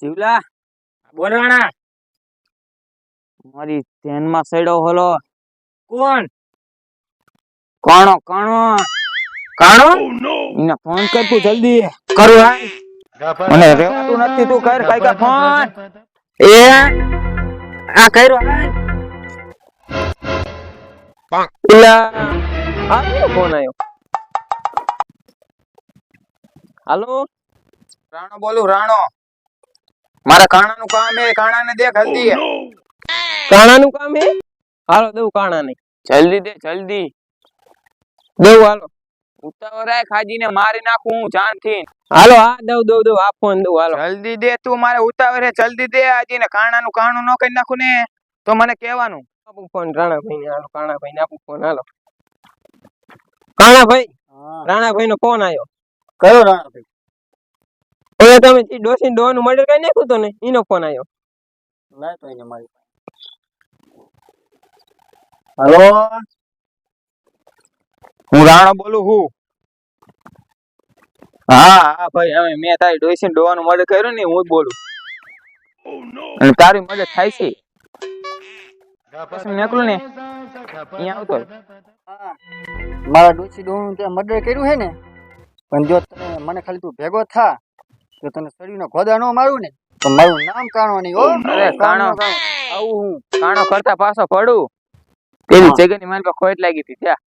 જીવલા બોલવાના મારી ધ્યાનમાં સડ્યો હોલો કોણ કાણો કાણો કાણો એને ફોન કર તું જલ્દી કરું હા મને રેવાતું નથી તું કર કાકા ફોન એ આ કર્યો એલા આ કેનો ફોન આવ્યો હાલો રાણો બોલું રાણો મારા કાણાનું કામ હે કાણાને દેખ જલ્દી કાણાનું કામ હે હાલો દઉં કાણા ને જલ્દી દે જલ્દી દઉં હાલો ઉતાવળાય ખાજીને મારી નાખું હું જાનથી હાલો હા દઉં આ ફોન દઉં હાલો જલ્દી દે તું મારે ઉતાવળ હે જલ્દી દે આજીને કાણાનું કાણું નો કરી નાખું ને તો મને કહેવાનું આપું ફોન રાણાભાઈ ને હાલો કાણાભાઈ ને આપું ફોન હાલો કાણાભાઈ રાણાભાઈ નો ફોન આવ્યો કયો રાણાભાઈ ઓલે તમે જે ડોસી ડોવાનું મર્ડર કરી નાખ્યું તો ને એનો ફોન આવ્યો લાય તો એને મારી હાલો હું રાણો બોલું હું હા ભાઈ હવે મેં તારી ડોસી ડોવાનું મર્ડર કર્યું ને હું જ બોલું અને તારી મદદ થાય છે પછી નીકળું ને અહીંયા આવતો મારા ડોસી ડોનું તે મર્ડર કર્યું હે ને પણ જો તને મને ખાલી તું ભેગો થા તો તને શરીરનો ખોદા ન મારું ને તો મારું નામ કાણો નહીં હો અરે કાણો આવું હું કાણો કરતા પાછો પડું તેની જગ્યાની મારી પાસે ખોટ લાગી હતી ત્યાં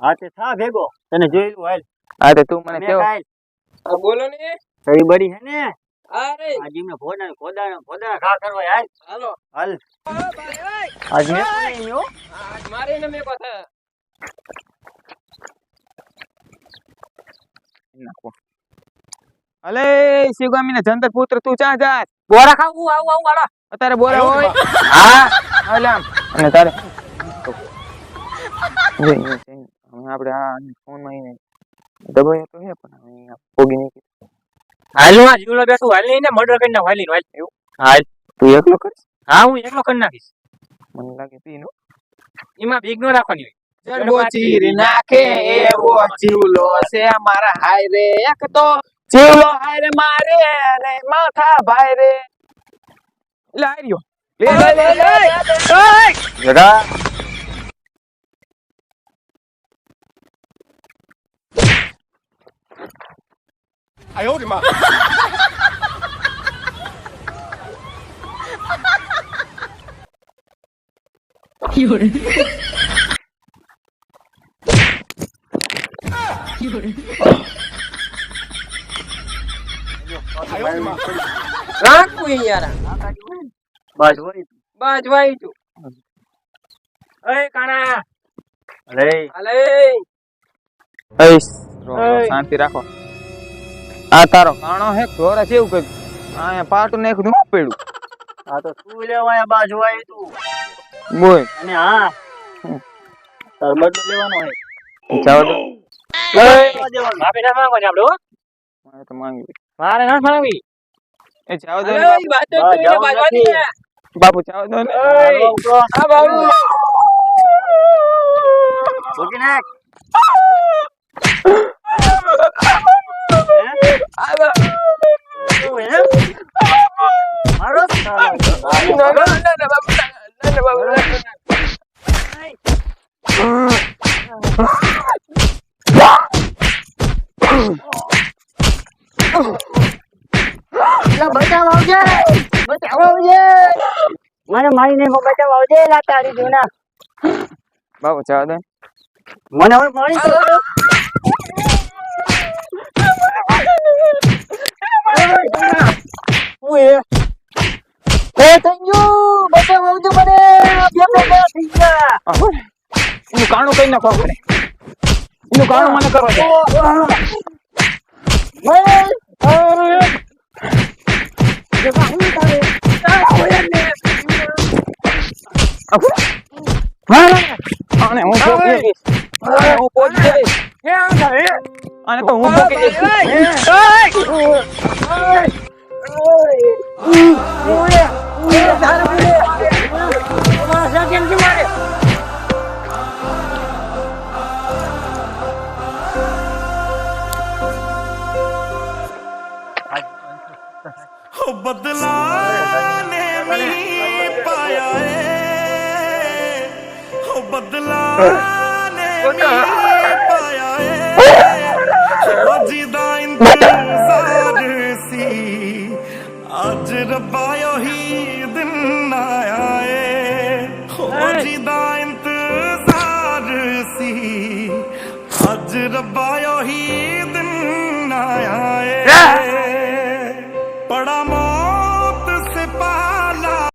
હા તે થા ભેગો તને જોયેલું હાલ હા તે તું મને કેવો બોલો ને સરી બડી હે ને અરે આજી મે ખોદા ઘા કરવા હાલ હાલો હાલ ભાઈ આજ મે નહીં હો આજ મારે ને મે কথা નાખો અલે શિવગામી ને જંતર પુત્ર તું ક્યાં જાત બોરા ખાવું આવું હાલો અત્યારે બોરા હોય હા અલામ અને તારે આપણે આ ફોન માં એને દબાય તો હે પણ હવે પોગી નહીં હાલો આ જીવલો બેઠું હાલ ને મર્ડર કરી નાખ હાલી હાલ એવું હાલ તું એકલો કર હા હું એકલો કરી નાખીશ મને લાગે પીનો એમાં ભીગ નો રાખવાની હોય જડબો ચીરી નાખે એવો જીવલો છે મારા હાય રે એક તો જીવલો હાય રે મારે રે માથા ભાઈ રે એટલે આર્યો લે જરા આયો રે માં રાખું યાર બસ વળી બસ ભાઈ તું એ કાણા અરે હાલે શાંતિ રાખો આ તારો કાણો હે ઘોરા છે એવું કઈ આ પાટું નાખ્યું નું પડ્યું આ તો તું લેવાય બાજુ આવી તું બોય અને હા તાર બદલો લેવાનો હે જાવ દો માફી ના માંગો આપણે હો મારે તો માંગી મારે ના માંગવી એ જાવ દો અરે ઈ વાત તો એને બાજવાની છે બાપુ જાવ દો ને આ બાબુ ઓકે નાખ મારો બચાવ આવજે મને મારીને બચાવ આવજે લાતારી જોના બાપુ જાવ દો મને હવે મારી એનું કાણું કઈ નાખો આપણે એનું કાણું મને કરવા દે અને હું પોકી જઈશ હું પોકી જઈશ અને તો હું પોકી જઈશ हो बदला ने मी पाया ए हो बदला ने मी पाया ए हो जिदा इंतजार सी आज रब्बा ही दिन आया ए हो जिदा इंतजार सी आज रब्बा ही दिन आया ए बड़ा